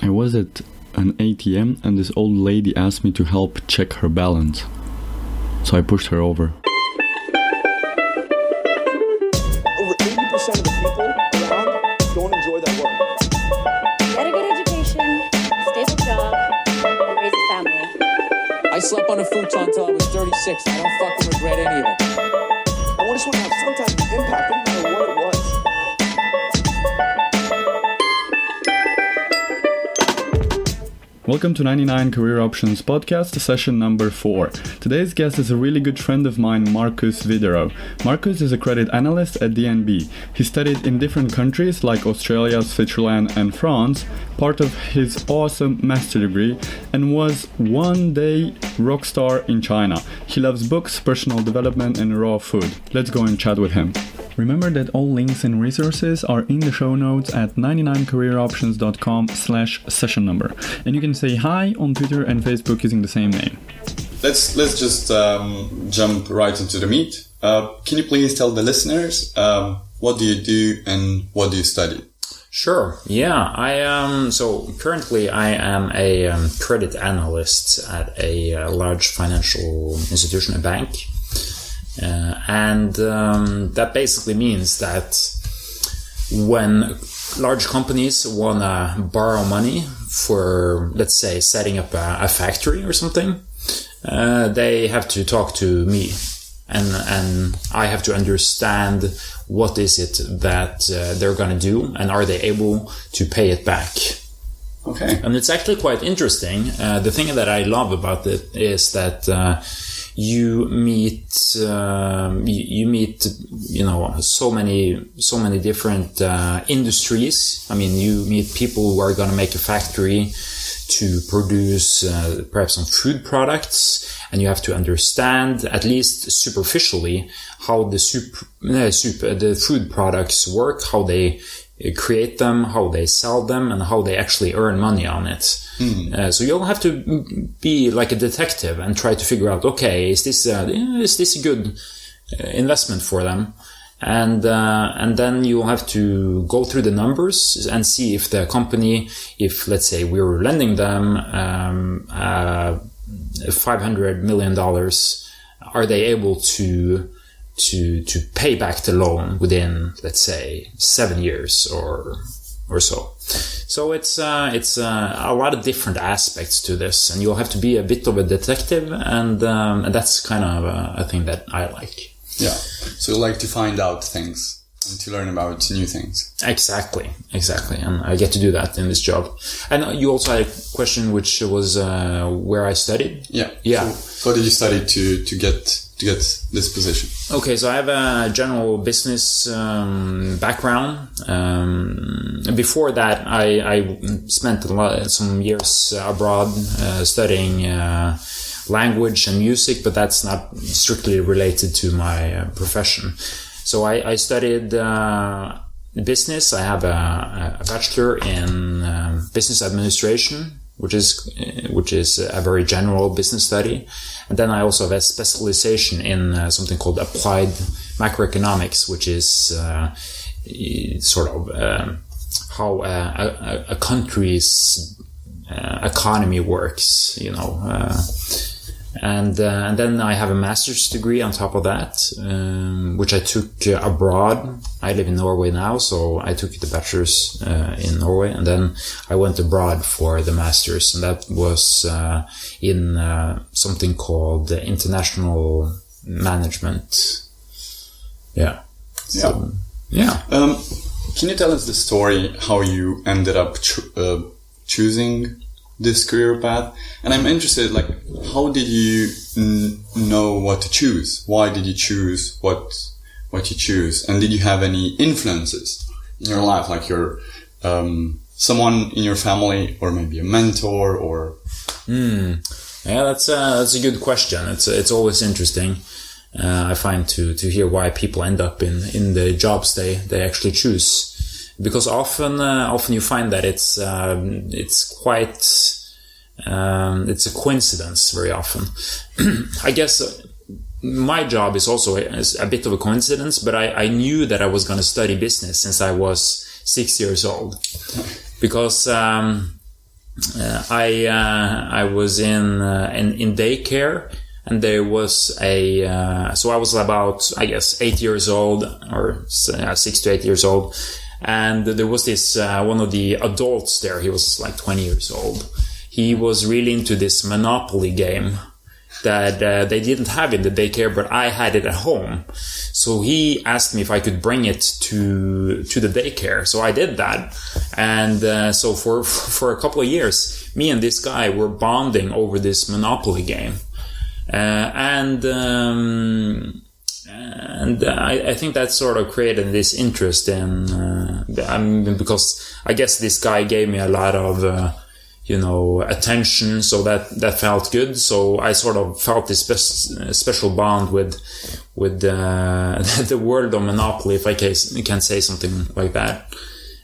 I was at an ATM and this old lady asked me to help check her balance. So I pushed her over. Over 80% of the people around don't enjoy their work. Get a good education, stable job, and raise a family. I slept on a futon until I was 36. I don't fucking regret any of it. I just want to have some type of impact, no matter what it was. Welcome to 99 Career Options Podcast, session number 4. Today's guest is a really good friend of mine, Markus Widerøe. Markus is a credit analyst at DNB. He studied in different countries like Australia, Switzerland and France, part of his awesome master degree, and was one day rock star in China. He loves books, personal development and raw food. Let's go and chat with him. Remember that all links and resources are in the show notes at 99careeroptions.com/session number. And you can say hi on Twitter and Facebook using the same name. Let's just jump right into the meat. Can you please tell the listeners what do you do and what do you study? Sure. Yeah. So currently I am a credit analyst at a large financial institution, a bank. And that basically means that when large companies want to borrow money for, let's say, setting up a factory or something, they have to talk to me. And I have to understand what is it that they're going to do and are they able to pay it back. Okay. And it's actually quite interesting. The thing that I love about it is that you meet so many different industries. I mean, you meet people who are going to make a factory to produce perhaps some food products, and you have to understand, at least superficially, how the food products work, how they create them, how they sell them, and how they actually earn money on it. So you'll have to be like a detective and try to figure out, okay, is this a good investment for them? And then you'll have to go through the numbers and see if the company, if let's say we were lending them $500 million, are they able to pay back the loan within, let's say, 7 years or so. So it's a lot of different aspects to this, and you'll have to be a bit of a detective, and that's kind of a thing that I like. Yeah. So you like to find out things and to learn about new things. Exactly. And I get to do that in this job. And you also had a question which was where I studied. Yeah. Yeah. So what did you study to get this position? Okay, so I have a general business background. Before that, I spent some years abroad studying language and music, but that's not strictly related to my profession. So I studied business. I have a bachelor in business administration, which is a very general business study. And then I also have a specialization in something called applied macroeconomics, which is sort of how a country's economy works, And then I have a master's degree on top of that, which I took abroad. I live in Norway now, so I took the bachelor's in Norway, and then I went abroad for the master's, and that was in something called international management. Yeah. So, yeah. Can you tell us the story how you ended up choosing this career path? And I'm interested, like, how did you know what to choose? Why did you choose what you choose? And did you have any influences in your life, like your someone in your family, or maybe a mentor, or? Yeah, that's a good question. It's always interesting. I find to hear why people end up in the jobs they actually choose. Because often you find that it's quite, it's a coincidence very often. I guess my job is also a bit of a coincidence, but I knew that I was going to study business since I was 6 years old. Because I was in daycare, and there was so I was about, I guess, 8 years old, or 6 to 8 years old. And there was this, one of the adults there, he was like 20 years old. He was really into this Monopoly game that they didn't have in the daycare, but I had it at home. So he asked me if I could bring it to the daycare. So I did that. And so for a couple of years, me and this guy were bonding over this Monopoly game. And I think that sort of created this interest in, because I guess this guy gave me a lot of, attention, so that felt good. So I sort of felt this special bond with the world of Monopoly, if I can say something like that.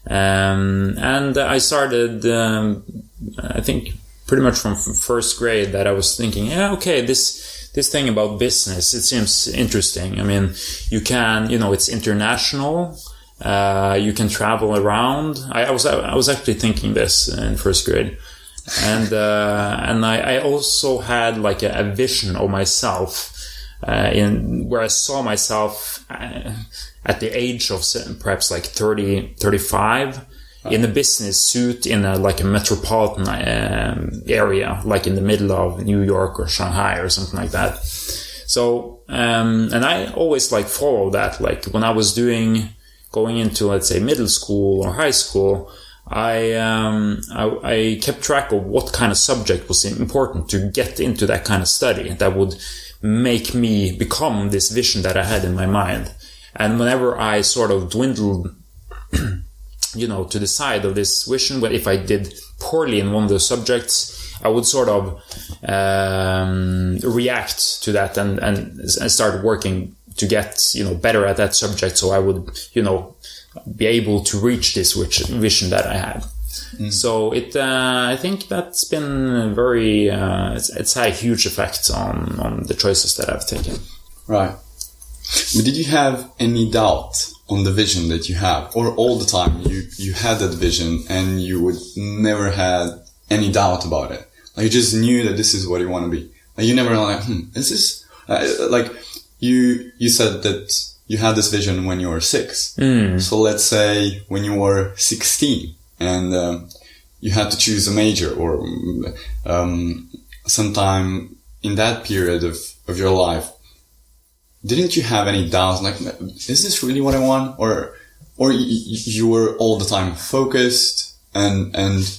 And I started, I think pretty much from first grade, that I was thinking, this thing about business, it seems interesting. I mean, you can, it's international. You can travel around. I was actually thinking this in first grade. And I also had like a vision of myself, where I saw myself at the age of perhaps like 30, 35, in a business suit in a metropolitan area, like in the middle of New York or Shanghai or something like that. So, and I always follow that. Like when I was going into, let's say, middle school or high school, I kept track of what kind of subject was important to get into that kind of study that would make me become this vision that I had in my mind. And whenever I sort of dwindled, to the side of this vision, but if I did poorly in one of those subjects, I would sort of react to that and start working to get, better at that subject, so I would, be able to reach this vision that I had. So I think that's been very, it's had a huge effect on the choices that I've taken. Right. But did you have any doubt on the vision that you have, or all the time you had that vision and you would never had any doubt about it? Like you just knew that this is what you want to be. Like you never is this, you said that you had this vision when you were 6. So let's say when you were 16 and you had to choose a major, or sometime in that period of your life, didn't you have any doubts? Like, is this really what I want? Or you were all the time focused and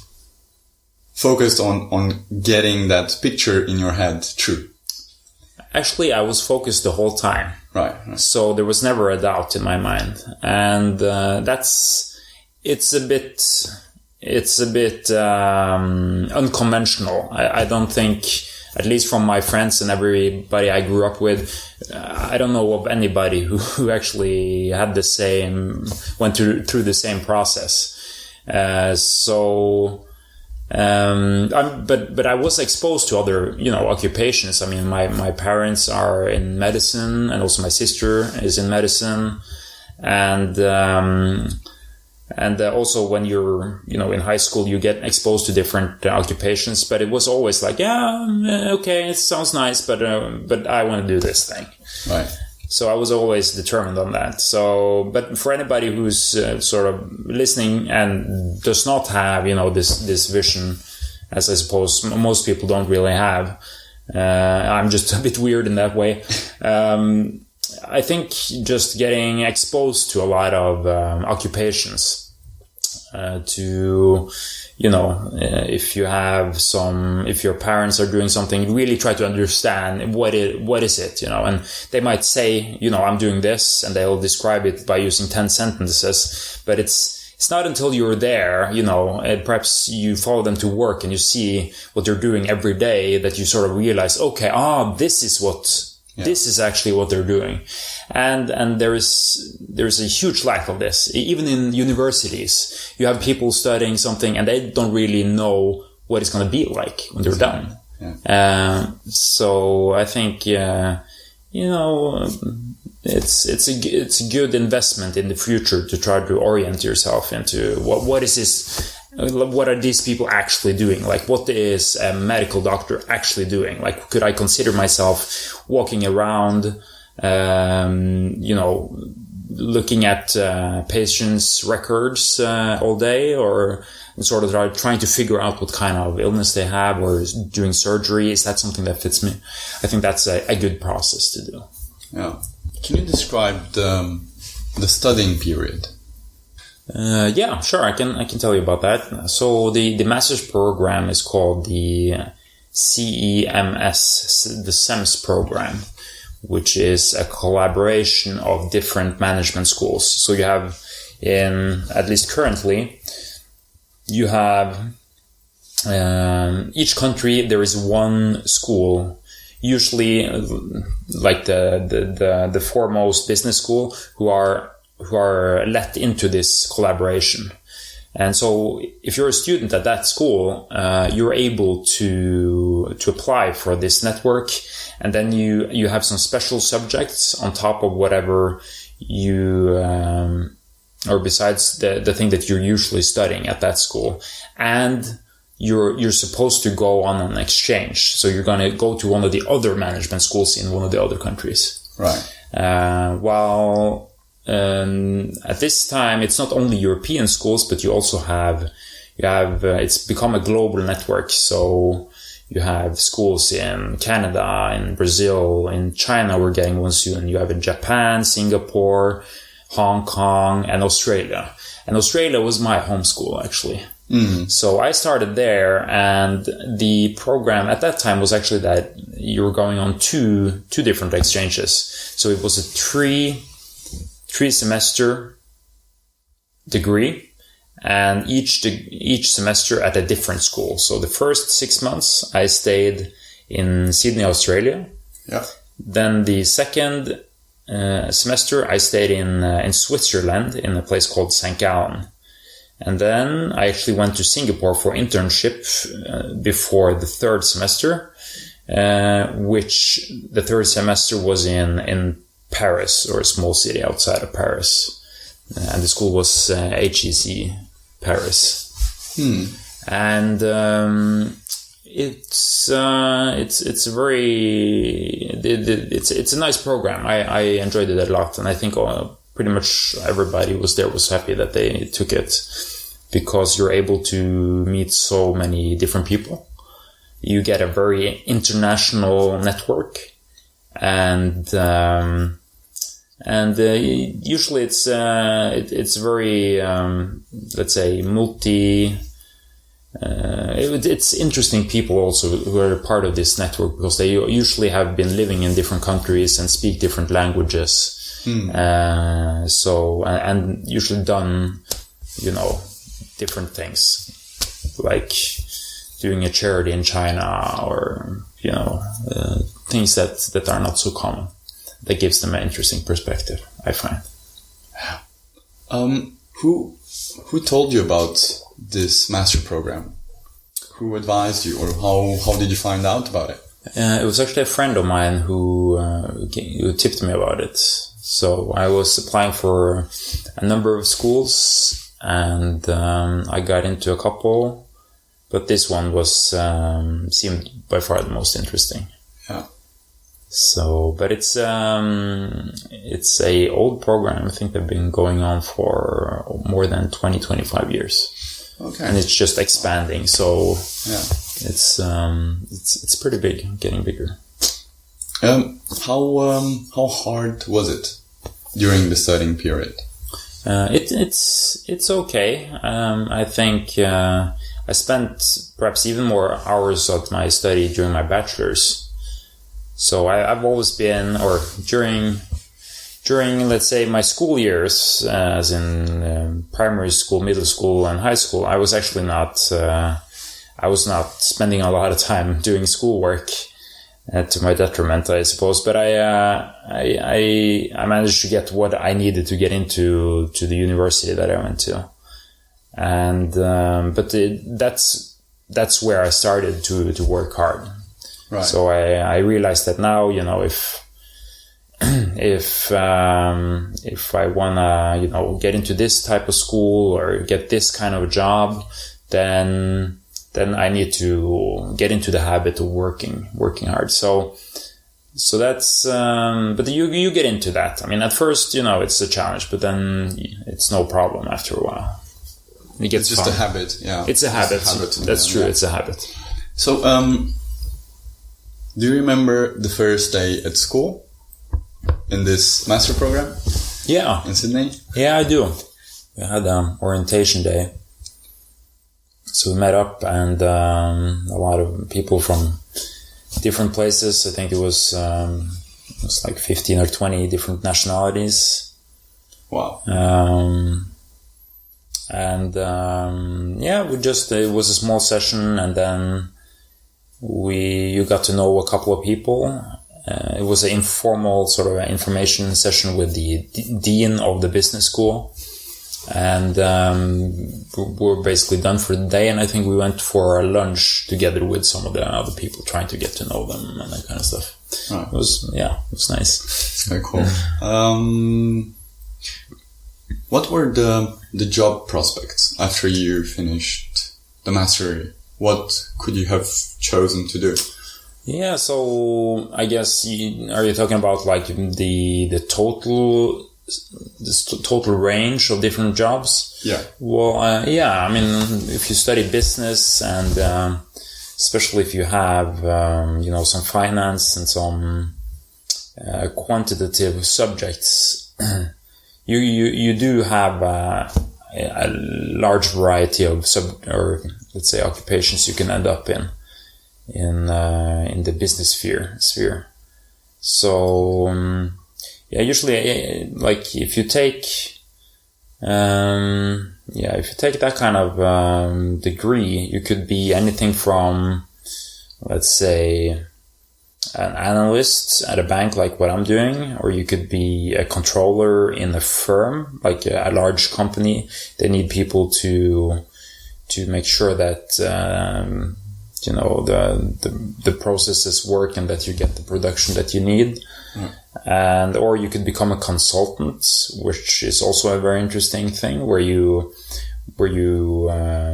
focused on getting that picture in your head true? Actually, I was focused the whole time. Right. So there was never a doubt in my mind. And it's a bit unconventional. I don't think, at least from my friends and everybody I grew up with, I don't know of anybody who actually had went through the same process. But I was exposed to other, occupations. I mean, my parents are in medicine, and also my sister is in medicine. And also when you're, in high school, you get exposed to different occupations, but it was always like, okay, it sounds nice, but I want to do this thing. Right. So I was always determined on that. So, but for anybody who's sort of listening and does not have, this vision, as I suppose most people don't really have, I'm just a bit weird in that way. I think just getting exposed to a lot of occupations, if your parents are doing something, really try to understand what is it, and they might say, I'm doing this, and they'll describe it by using 10 sentences, but it's not until you're there, and perhaps you follow them to work and you see what they're doing every day that you sort of realize, okay, this is actually what they're doing. And there's a huge lack of this. Even in universities, you have people studying something and they don't really know what it's going to be like when they're done. Yeah. So I think, it's a good investment in the future to try to orient yourself into what is this what are these people actually doing? Like, what is a medical doctor actually doing? Like, could I consider myself walking around, looking at patients' records all day, or sort of trying to figure out what kind of illness they have, or doing surgery? Is that something that fits me? I think that's a good process to do. Yeah. Can you describe the studying period? Yeah, sure. I can tell you about that. So the master's program is called the CEMS, the SEMS program, which is a collaboration of different management schools. So you have, at least currently, you have each country there is one school, usually like the foremost business school, who are let into this collaboration. And so if you're a student at that school, you're able to apply for this network, and then you have some special subjects on top of whatever you or besides the thing that you're usually studying at that school. And you're supposed to go on an exchange. So you're going to go to one of the other management schools in one of the other countries. Right. At this time, it's not only European schools, but you also have, it's become a global network. So you have schools in Canada, in Brazil, in China. We're getting one soon. You have in Japan, Singapore, Hong Kong, and Australia. And Australia was my home school, actually. Mm-hmm. So I started there, and the program at that time was actually that you were going on two different exchanges. So it was a three semester degree, and each semester at a different school. So the first 6 months I stayed in Sydney, Australia. Yeah. Then the second semester I stayed in Switzerland, in a place called St. Gallen. And then I actually went to Singapore for internship before the third semester, which the third semester was in Paris, or a small city outside of Paris. And the school was HEC Paris. And it's a nice program. I enjoyed it a lot, and I think pretty much everybody was happy that they took it, because you're able to meet so many different people. You get a very international network, and usually it's very let's say it's interesting people also who are part of this network, because they usually have been living in different countries and speak different languages. And usually done, different things, like doing a charity in China, or, things that are not so common. That gives them an interesting perspective, I find. Who told you about this master program? Who advised you, or how did you find out about it? It was actually a friend of mine who tipped me about it. So I was applying for a number of schools, and I got into a couple, but this one seemed by far the most interesting. Yeah. So, but it's a old program. I think they've been going on for more than 20-25 years. Okay. And it's just expanding. So yeah, it's pretty big, getting bigger. How hard was it during the studying period? It's okay. I think I spent perhaps even more hours of my study during my bachelor's. So I've always been, or during let's say my school years, as in primary school, middle school, and high school, I was actually not spending a lot of time doing schoolwork, to my detriment, I suppose. But I managed to get what I needed to get into the university that I went to, and that's where I started to work hard. Right. So I realized that now, if I wanna, get into this type of school or get this kind of job, then I need to get into the habit of working hard. So that's, but you get into that. I mean, at first, it's a challenge, but then it's no problem after a while. It's just fun. a habit, yeah. It's a habit. That's true. Yeah. It's a habit. So, do you remember the first day at school in this master program? Yeah. In Sydney? Yeah, I do. We had orientation day. So we met up, and a lot of people from different places. I think it was like 15 or 20 different nationalities. Wow. It was a small session, and then you got to know a couple of people. It was an informal sort of information session with the dean of the business school. And we're basically done for the day, and I think we went for a lunch together with some of the other people, trying to get to know them and that kind of stuff. Right. It was nice. Very cool. What were the job prospects after you finished the mastery? What could you have chosen to do? Yeah, so I guess are you talking about like the total range of different jobs? Yeah. Well, I mean, if you study business, and especially if you have some finance and some quantitative subjects, you do have a large variety of let's say occupations you can end up in the business sphere. So usually, like if you take that kind of degree, you could be anything from, let's say, an analyst at a bank, like what I'm doing, or you could be a controller in a firm, like a large company. They need people to make sure that the processes work and that you get the production that you need. Or you could become a consultant, which is also a very interesting thing, where you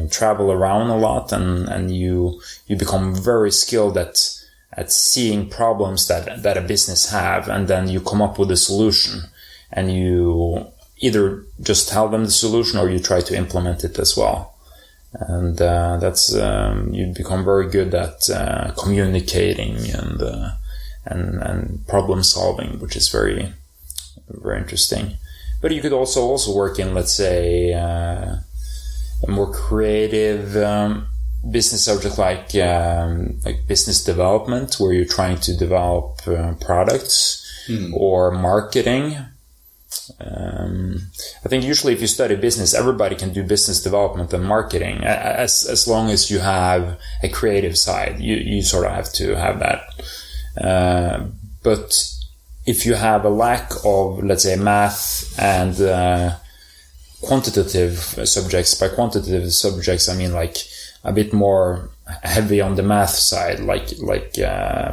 travel around a lot, and you become very skilled at seeing problems that a business have, and then you come up with a solution, and you either just tell them the solution or you try to implement it as well. And that's you become very good at communicating and problem solving, which is very, very interesting. But you could also work in, let's say, a more creative business subject, like business development, where you're trying to develop products, or marketing. I think usually if you study business, everybody can do business development and marketing, as long as you have a creative side. You sort of have to have that. But if you have a lack of, let's say, math and quantitative subjects, by quantitative subjects I mean like a bit more heavy on the math side, like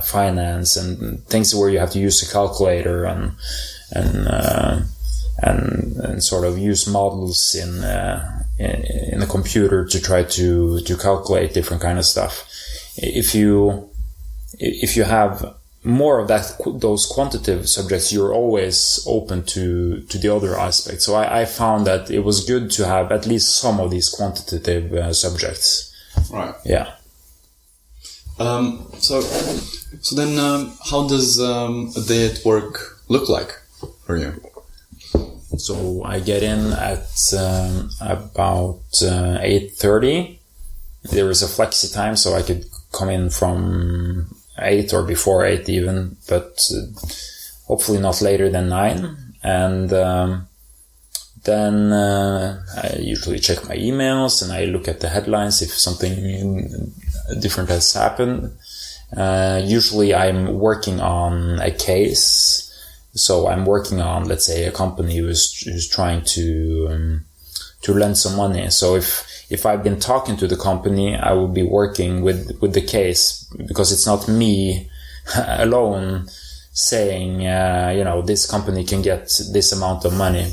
finance and things where you have to use a calculator and sort of use models in a computer to try to calculate different kind of stuff. If you have more of those quantitative subjects, you're always open to the other aspects. So I found that it was good to have at least some of these quantitative subjects. Right. Yeah. So then, how does a day at work look like for you? So I get in at about 8:30. There is a flexi time, so I could come in from 8 or before 8 even, but hopefully not later than 9. And then I usually check my emails and I look at the headlines if something different has happened. Usually I'm working on a case. So I'm working on, let's say, a company who's trying to lend some money. So if I've been talking to the company, I will be working with the case, because it's not me alone saying, this company can get this amount of money,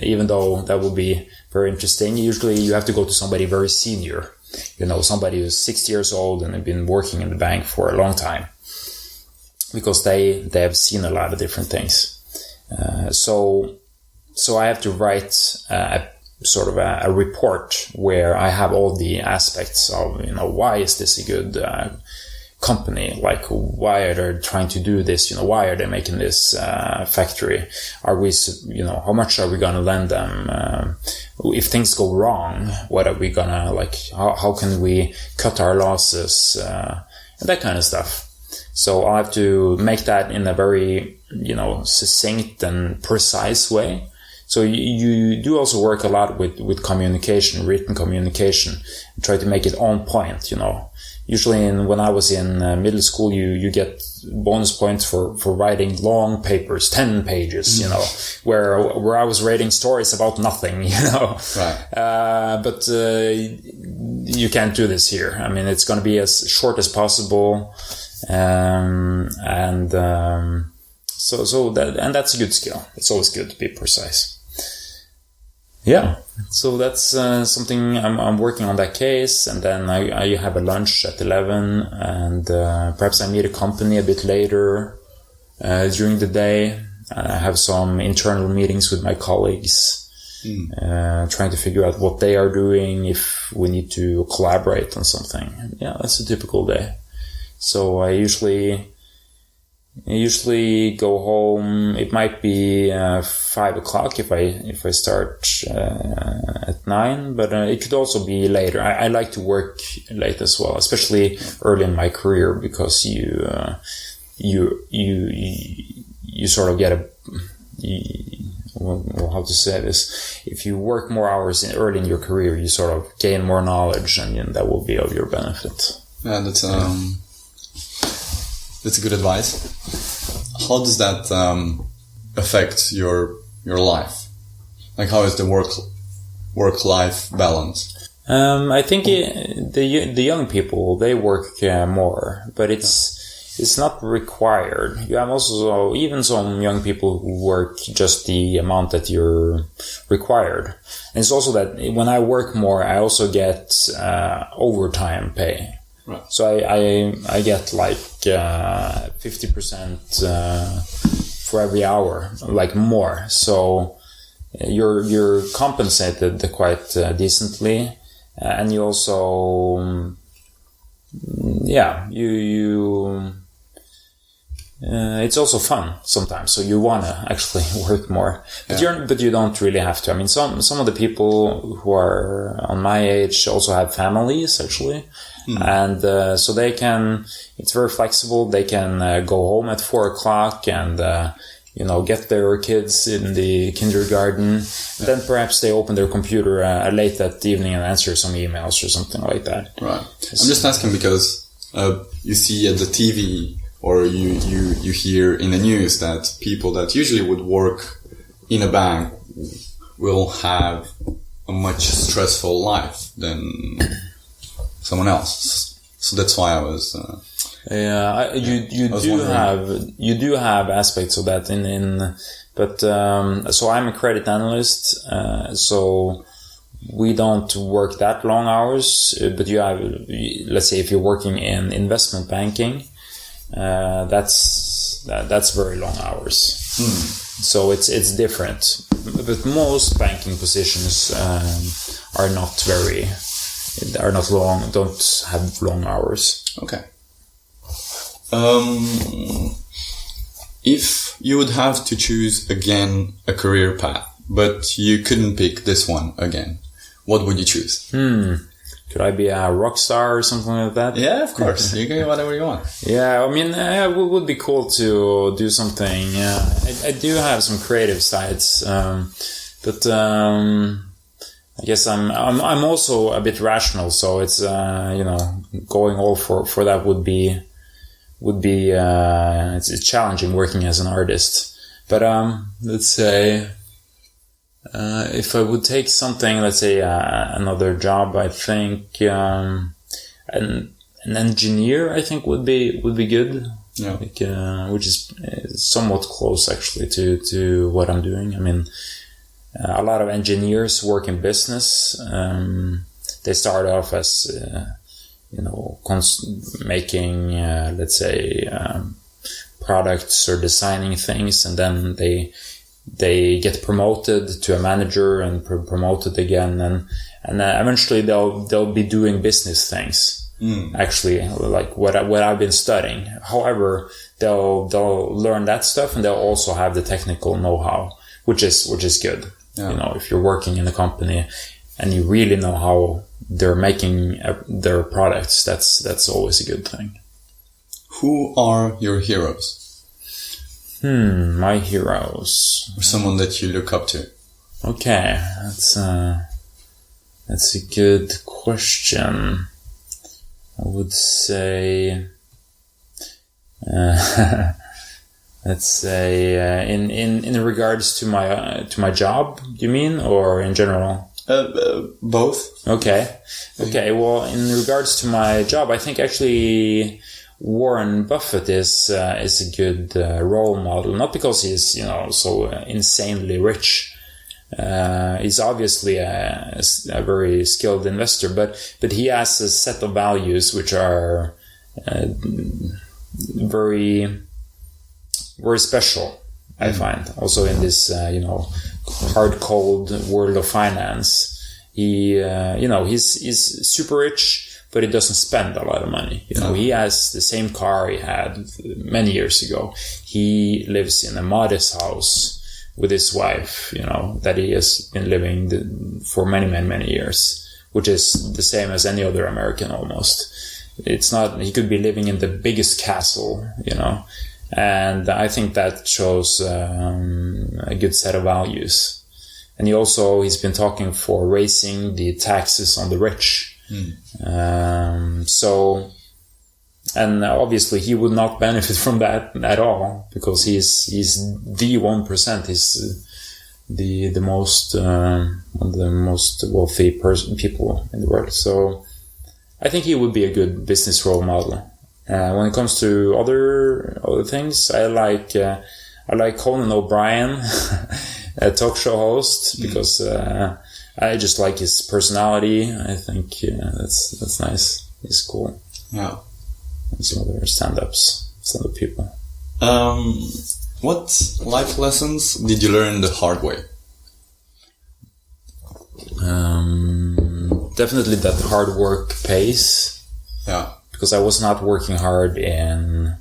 even though that would be very interesting. Usually you have to go to somebody very senior somebody who's 60 years old and have been working in the bank for a long time, because they have seen a lot of different things. So I have to write sort of a report where I have all the aspects of, why is this a good company? Like, why are they trying to do this? Why are they making this factory? Are we, how much are we going to lend them? If things go wrong, what are we going to, like, how can we cut our losses? And that kind of stuff. So I have to make that in a very, succinct and precise way. So you do also work a lot with communication, written communication, and try to make it on point, Usually when I was in middle school, you get bonus points for writing long papers, 10 pages, where I was writing stories about nothing, Right. But you can't do this here. I mean, it's going to be as short as possible. So that's a good skill. It's always good to be precise. Yeah. So that's something I'm working on that case, and then I have a lunch at 11, and perhaps I meet a company a bit later during the day. I have some internal meetings with my colleagues, trying to figure out what they are doing, if we need to collaborate on something. Yeah, that's a typical day. So I usually go home. It might be 5 o'clock if I start at 9, but it could also be later. I like to work late as well, especially early in my career, because you sort of get how to say this? If you work more hours early in your career, you sort of gain more knowledge, and that will be of your benefit. Yeah, that's a good advice. How does that affect your life? Like, how is the work-life balance? I think the young people, they work more, but it's not required. You have also even some young people who work just the amount that you're required. And it's also that when I work more, I also get overtime pay. Right. So I get like 50% for every hour, like more. So you're compensated quite decently, and you also it's also fun sometimes. So you wanna actually work more, but you don't really have to. I mean, some of the people who are on my age also have families actually. And so they can, it's very flexible. They can go home at 4 o'clock and, get their kids in the kindergarten. Yeah. Then perhaps they open their computer late that evening and answer some emails or something like that. Right. I'm just asking because you see at the TV or you hear in the news that people that usually would work in a bank will have a much stressful life than someone else. So that's why I was you do have aspects of that but so I'm a credit analyst, so we don't work that long hours, but you have, let's say if you're working in investment banking, that's very long hours. So it's different, but most banking positions are not long, don't have long hours. Okay. If you would have to choose again a career path, but you couldn't pick this one again, what would you choose? Could I be a rock star or something like that? Yeah, of course. You can do whatever you want. Yeah, I mean, it would be cool to do something. I do have some creative sides, but I guess I'm also a bit rational, so it's going all for that would be it's challenging working as an artist. But let's say if I would take something, let's say another job, I think an engineer I think would be good. Yeah. Like, which is somewhat close actually to what I'm doing. I mean, a lot of engineers work in business. they start off as making let's say products or designing things, and then they get promoted to a manager and promoted again, and eventually they'll be doing business things. Actually, like what I've been studying. However, they'll learn that stuff, and they'll also have the technical know-how, which is good. Yeah. If you're working in a company and you really know how they're making their products, that's always a good thing. Who are your heroes? My heroes. Or someone that you look up to. Okay, that's a good question. I would say, let's say, in regards to my job, you mean, or in general? Both. Okay. Well, in regards to my job, I think actually Warren Buffett is a good role model. Not because he's so insanely rich. He's obviously a very skilled investor, but he has a set of values which are very, very special. I find also in this hard, cold world of finance. He's super rich, but he doesn't spend a lot of money. He has the same car he had many years ago. He lives in a modest house with his wife, that he has been living for many, many, many years, which is the same as any other American almost. It's not, he could be living in the biggest castle, and I think that shows a good set of values. And he's been talking for raising the taxes on the rich. And obviously he would not benefit from that at all, because he's the 1%. He's the most one of the most wealthy people in the world. So I think he would be a good business role model. When it comes to other things, I like Conan O'Brien, a talk show host, because I just like his personality. I think that's nice. He's cool. Yeah. And some other stand-up people. What life lessons did you learn the hard way? Definitely that hard work pays. Yeah. Because I was not working hard in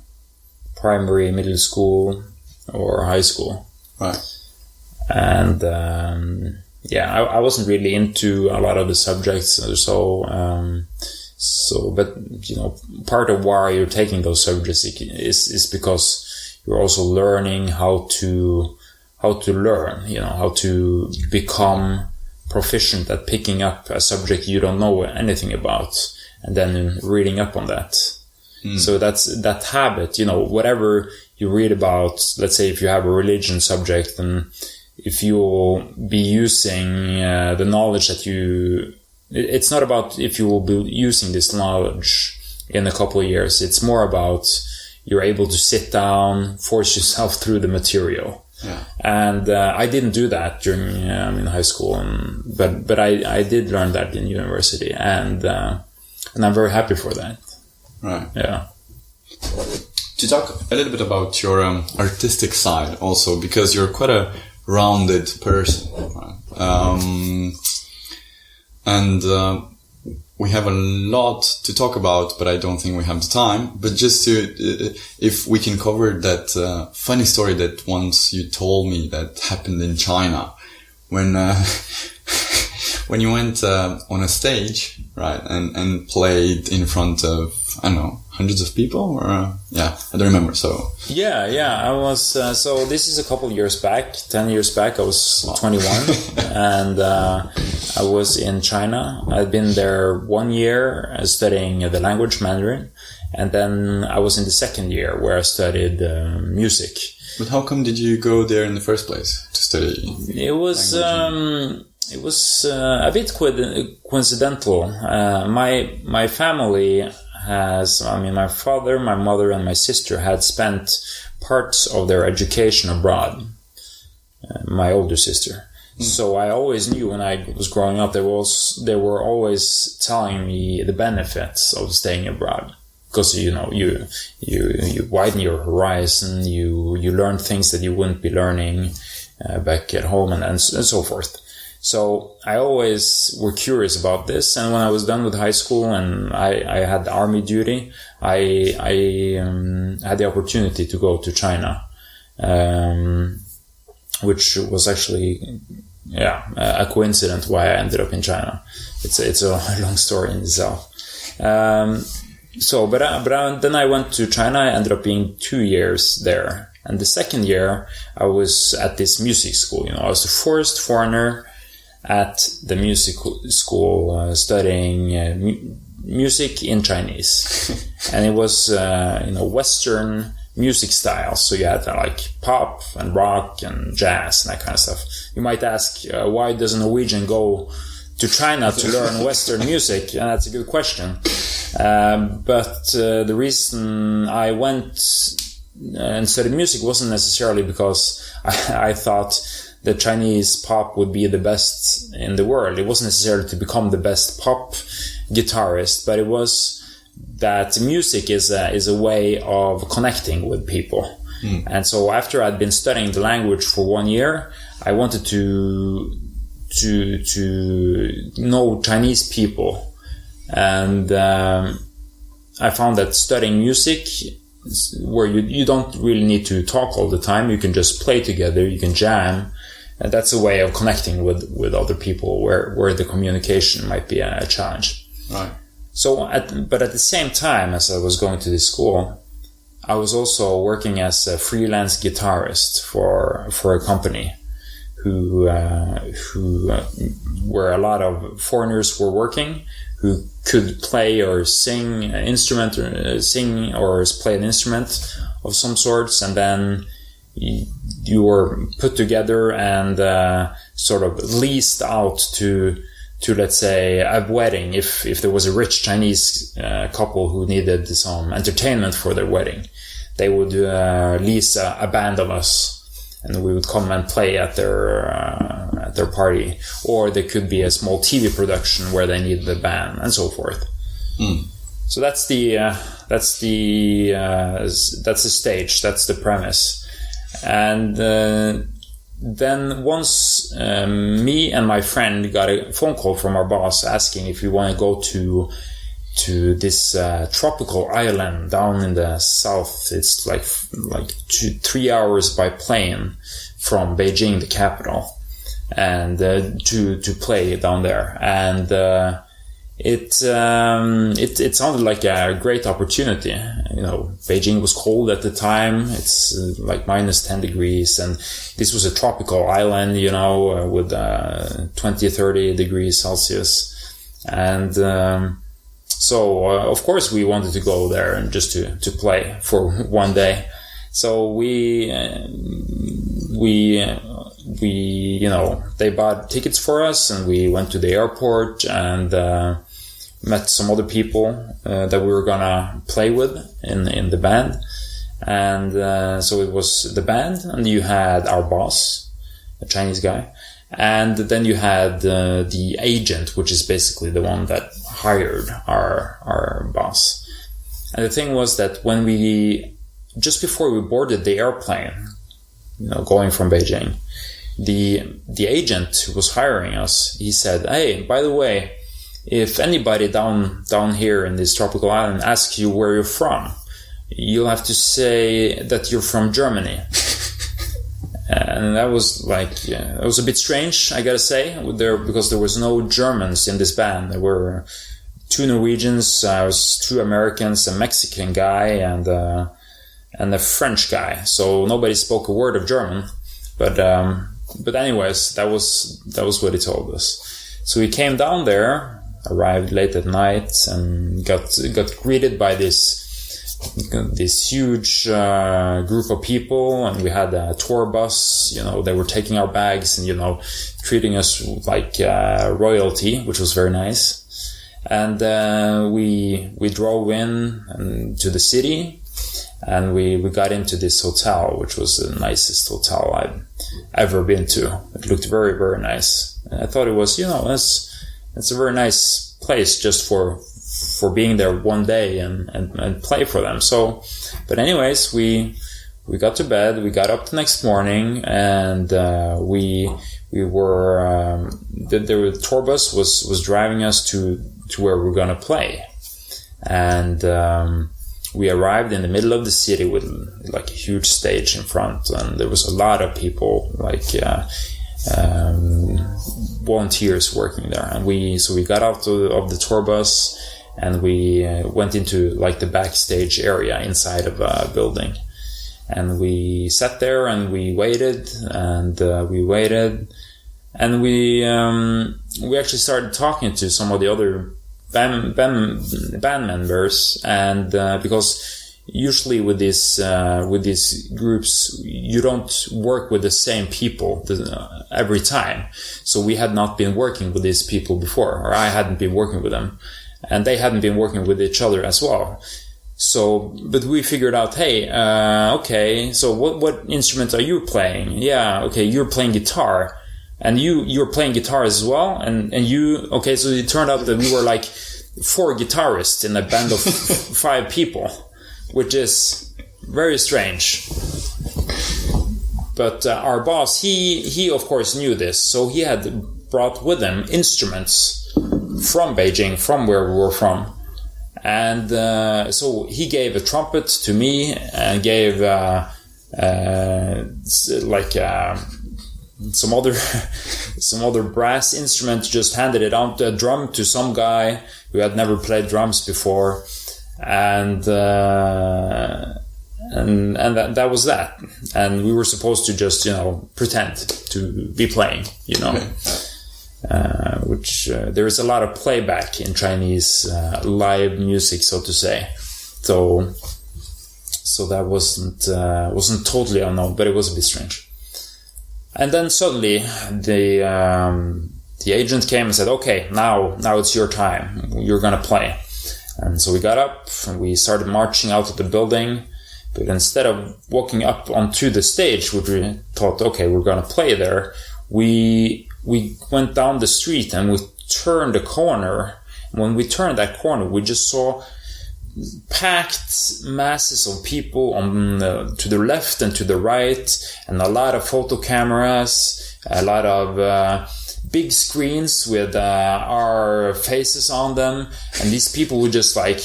primary, middle school, or high school. Right. And I wasn't really into a lot of the subjects, but part of why you're taking those subjects is because you're also learning how to learn, how to become proficient at picking up a subject you don't know anything about, and then reading up on that. So that's that habit, whatever you read about. Let's say if you have a religion subject, and if you'll be using the knowledge that it's not about if you will be using this knowledge in a couple of years. It's more about you're able to sit down, force yourself through the material. Yeah. And I didn't do that during in high school, but I did learn that in university, and I'm very happy for that. Right. Yeah. To talk a little bit about your artistic side also, because you're quite a rounded person, right? And we have a lot to talk about, but I don't think we have the time. But just if we can cover that funny story that once you told me that happened in China, when when you went on a stage, right, and played in front of, I don't know, hundreds of people, or I don't remember. So I was so this is a couple of years back, 10 years back. I was 21 and I was in China. I'd been there 1 year studying the language Mandarin, and then I was in the second year where I studied music. But how come did you go there in the first place to study? It was a bit coincidental. My family has, my father, my mother, and my sister had spent parts of their education abroad. My older sister. So I always knew when I was growing up, they were always telling me the benefits of staying abroad. Because, you know, you widen your horizon, you learn things that you wouldn't be learning back at home and so forth. So I always were curious about this. And when I was done with high school and I had army duty, I had the opportunity to go to China, which was actually, a coincidence why I ended up in China. It's a long story in itself. Then I went to China. I ended up being 2 years there. And the second year, I was at this music school. You know, I was the first foreigner at the music school studying music in Chinese. And it was, Western music styles. So you had like pop and rock and jazz and that kind of stuff. You might ask, why does a Norwegian go to China to learn Western music? And that's a good question. But the reason I went and studied music wasn't necessarily because I thought that Chinese pop would be the best in the world. It wasn't necessarily to become the best pop guitarist, but it was that music is a way of connecting with people. And so after I'd been studying the language for 1 year, I wanted to know Chinese people. And I found that studying music, where you don't really need to talk all the time, you can just play together, you can jam, and that's a way of connecting with other people where the communication might be a challenge. Right. So, but at the same time as I was going to this school, I was also working as a freelance guitarist for a company where a lot of foreigners were working, who could play or sing an instrument, or play an instrument of some sorts, and then you were put together and sort of leased out to let's say a wedding. If there was a rich Chinese couple who needed some entertainment for their wedding, they would lease a band of us, and we would come and play at their party. Or there could be a small TV production where they needed a band, and so forth. So that's the stage, that's the premise. And then once me and my friend got a phone call from our boss asking if we want to go to this tropical island down in the south. It's like 3 hours by plane from Beijing, the capital, and to play down there. And it sounded like a great opportunity. You know, Beijing was cold at the time. It's like minus 10 degrees, and this was a tropical island, you know, with 20-30 degrees Celsius. And so of course we wanted to go there and just to play for one day. So we they bought tickets for us, and we went to the airport and met some other people that we were gonna play with in the band. And so it was the band, and you had our boss, a Chinese guy, and then you had the agent, which is basically the one that hired our boss. And the thing was that when just before we boarded the airplane, you know, going from Beijing, the agent who was hiring us, he said, "Hey, by the way, if anybody down here in this tropical island asks you where you're from, you'll have to say that you're from Germany." And that was it was a bit strange, I gotta say, because there was no Germans in this band. There were 2 Norwegians, 2 Americans, a Mexican guy, and a French guy. So nobody spoke a word of German. But anyways, that was what he told us. So we came down there, arrived late at night, and got greeted by this huge group of people, and we had a tour bus. You know, they were taking our bags and, you know, treating us like royalty, which was very nice. And we drove in to the city, and we got into this hotel, which was the nicest hotel ever been to. It looked very, very nice. And I thought it was, it's a very nice place just for being there one day and play for them. So, but anyways, we got to bed, we got up the next morning, and we were the tour bus was driving us to where we're gonna play, and we arrived in the middle of the city with like a huge stage in front, and there was a lot of people, like volunteers working there, and we got out of the tour bus, and we went into like the backstage area inside of a building. And we sat there and we waited and we actually started talking to some of the other band members, and because usually with these groups you don't work with the same people every time. So we had not been working with these people before, or I hadn't been working with them, and they hadn't been working with each other as well. So, but we figured out, hey, okay, so what instrument are you playing? Yeah, okay, you're playing guitar, and you're playing guitar as well, and you, okay, so it turned out that we were like 4 guitarists in a band of 5 people, which is very strange. But our boss, he of course knew this, so he had brought with him instruments from Beijing, from where we were from. And so he gave a trumpet to me and gave some other brass instrument, just handed it out, a drum to some guy who had never played drums before, and that was that. And we were supposed to just pretend to be playing, which there is a lot of playback in Chinese live music, so to say. So that wasn't totally unknown, but it was a bit strange. And then suddenly the agent came and said, "Okay, now it's your time. You're gonna play." And so we got up and we started marching out of the building. But instead of walking up onto the stage, which we thought, okay, we're gonna play there, we went down the street and we turned a corner. When we turned that corner, we just saw packed masses of people to the left and to the right, and a lot of photo cameras, a lot of big screens with our faces on them, and these people were just like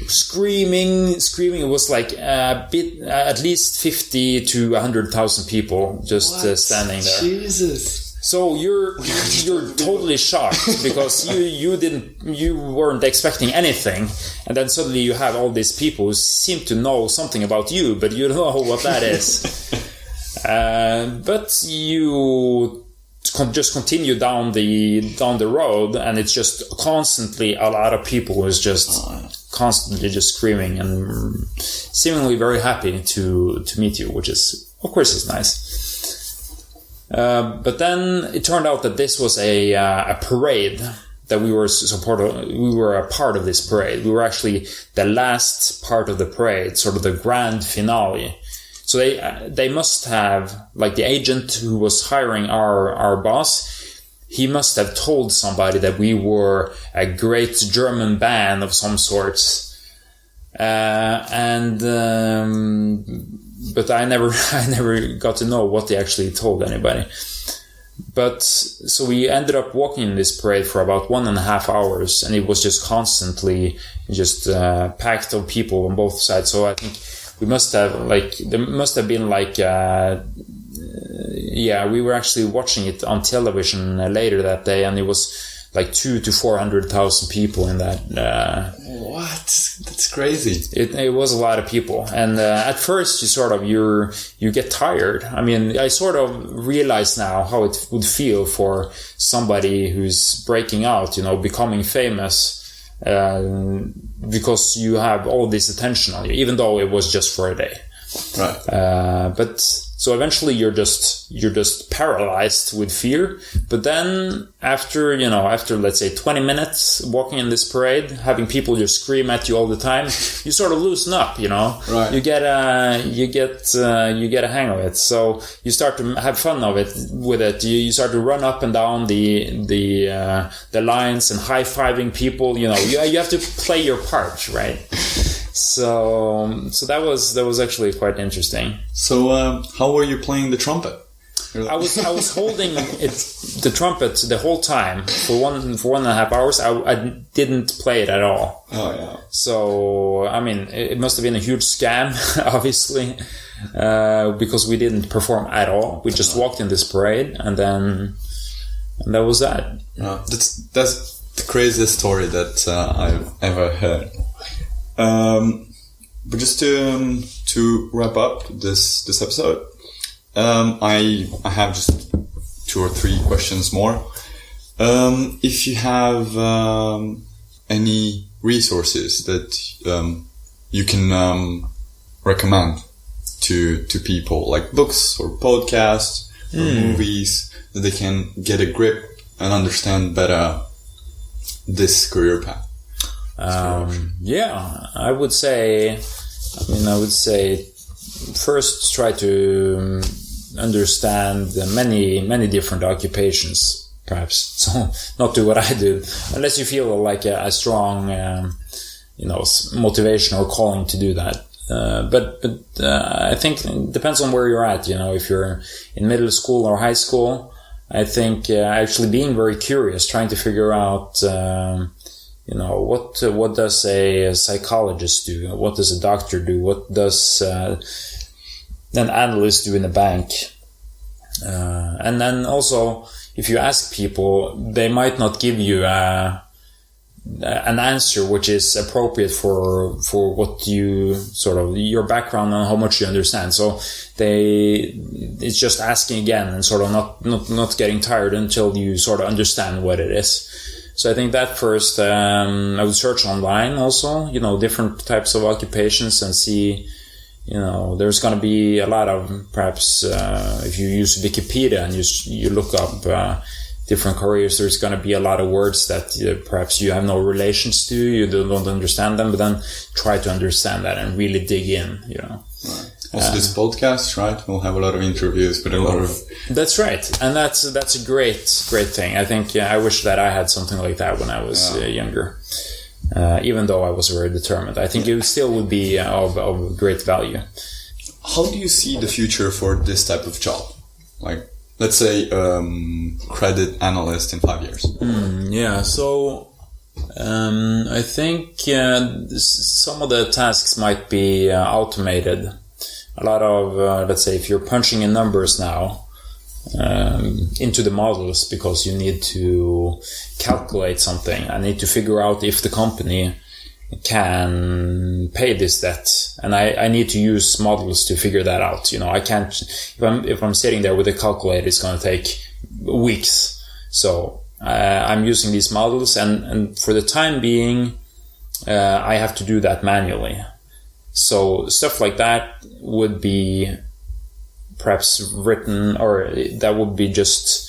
screaming. It was like at least 50 to 100,000 people just standing there. Jesus. So you're totally shocked because you weren't expecting anything, and then suddenly you have all these people who seem to know something about you, but you don't know what that is. But you just continue down the road, and it's just constantly a lot of people who's just constantly just screaming and seemingly very happy to meet you, which is, of course, is nice. But then it turned out that this was a parade that we were we were a part of this parade. We were actually the last part of the parade, sort of the grand finale. So they must have, like, the agent who was hiring our boss, he must have told somebody that we were a great German band of some sorts. But I never got to know what they actually told anybody. But so we ended up walking in this parade for about 1.5 hours, and it was just constantly just packed of people on both sides. So I think there must have been we were actually watching it on television later that day, and it was like 200,000 to 400,000 people in that. What? That's crazy. It was a lot of people, and at first you get tired. I mean, I sort of realize now how it would feel for somebody who's breaking out, becoming famous, because you have all this attention on you, even though it was just for a day. Right. But so eventually you're just paralyzed with fear. But then after let's say 20 minutes walking in this parade, having people just scream at you all the time, you sort of loosen up, Right. You get a hang of it. So you start to have fun of it with it. You start to run up and down the lines and high-fiving people, you have to play your part, right? So that was actually quite interesting. So how were you playing the trumpet? I was holding the trumpet the whole time for 1.5 hours. I didn't play it at all. Oh yeah. So I mean, it must have been a huge scam, obviously, because we didn't perform at all. We just walked in this parade, and that was that. That's the craziest story that I've ever heard. But just to wrap up this episode, I have just 2 or 3 questions more. If you have any resources that you can recommend to people, like books or podcasts or movies, that they can get a grip and understand better this career path. I would say first try to understand the many different occupations, perhaps. So not do what I do, unless you feel like a strong, motivation or calling to do that. But I think it depends on where you're at. If you're in middle school or high school, I think actually being very curious, trying to figure out, what does a psychologist do? What does a doctor do? What does an analyst do in a bank? And then also, if you ask people, they might not give you an answer which is appropriate for what you your background and how much you understand. So it's just asking again and sort of not getting tired until you sort of understand what it is. So I think that first, I would search online also, different types of occupations and see, there's going to be a lot of, perhaps, if you use Wikipedia and you look up, different careers, there's going to be a lot of words that perhaps you have no relations to, you don't understand them, but then try to understand that and really dig in, Right. Also, this podcast, right? We'll have a lot of interviews with a lot of... That's right. And that's a great thing. I think, I wish that I had something like that when I was younger. Even though I was very determined. I think it still would be of great value. How do you see the future for this type of job? Like, let's say, credit analyst in 5 years. So I think some of the tasks might be automated. A lot of, let's say, if you're punching in numbers now into the models because you need to calculate something, I need to figure out if the company can pay this debt, and I need to use models to figure that out. I can't, if I'm sitting there with a calculator, it's going to take weeks. So I'm using these models, and for the time being, I have to do that manually. So stuff like that would be perhaps written, or that would be just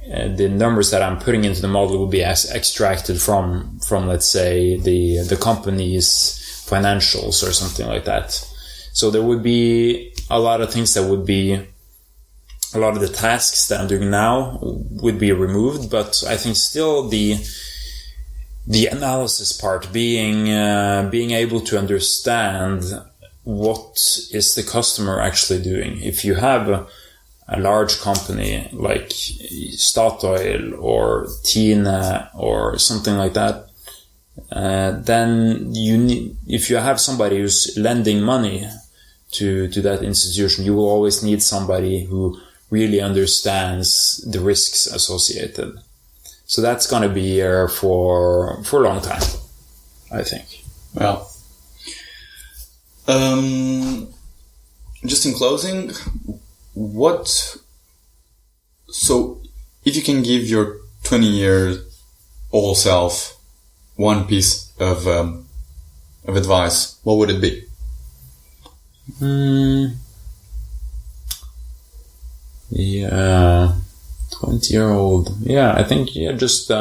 the numbers that I'm putting into the model would be extracted from let's say the company's financials or something like that. So there would be a lot of things that would be, a lot of the tasks that I'm doing now would be removed, but I think still the analysis part, being able to understand what is the customer actually doing. If you have a large company like Statoil or Tina or something like that, then you need, if you have somebody who's lending money to that institution, you will always need somebody who really understands the risks associated. So that's going to be here for a long time, I think. Well, just in closing, so if you can give your 20-year-old self one piece of advice, what would it be? Yeah, 20-year-old. Yeah, I think just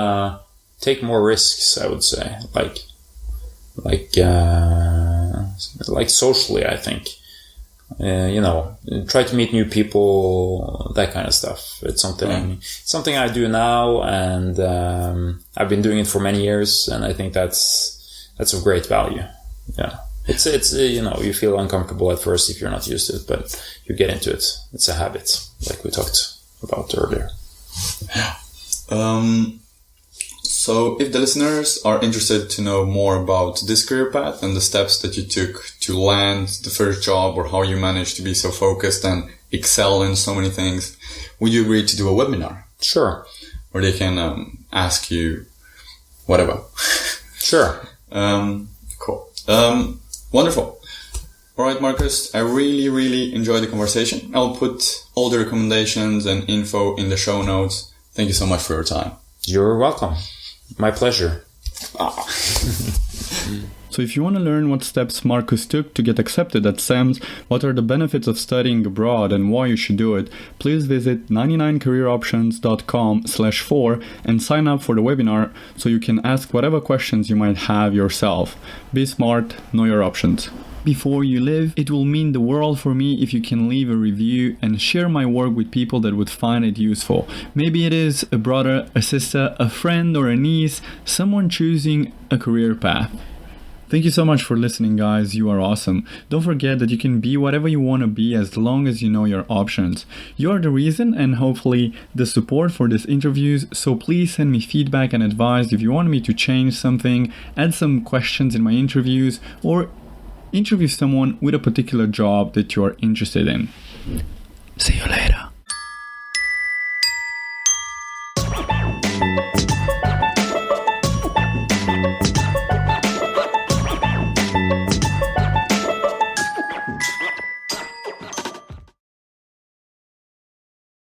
take more risks. I would say, like socially. I think, try to meet new people, that kind of stuff. It's something I do now, and I've been doing it for many years, and I think that's of great value. Yeah. It's you feel uncomfortable at first if you're not used to it, but you get into it. It's a habit, like we talked about earlier. So if the listeners are interested to know more about this career path and the steps that you took to land the first job, or how you managed to be so focused and excel in so many things, would you agree to do a webinar? Sure. Where they can ask you whatever. Sure. Cool. Wonderful. All right, Markus, I really, really enjoyed the conversation. I'll put all the recommendations and info in the show notes. Thank you so much for your time. You're welcome. My pleasure. So if you want to learn what steps Markus took to get accepted at SEMS, what are the benefits of studying abroad and why you should do it, please visit 99careeroptions.com/4 and sign up for the webinar so you can ask whatever questions you might have yourself. Be smart, know your options. Before you leave, it will mean the world for me if you can leave a review and share my work with people that would find it useful. Maybe it is a brother, a sister, a friend, or a niece, someone choosing a career path. Thank you so much for listening, guys. You are awesome. Don't forget that you can be whatever you want to be as long as you know your options. You are the reason and hopefully the support for these interviews, so please send me feedback and advice if you want me to change something, add some questions in my interviews, or interview someone with a particular job that you are interested in. See you later.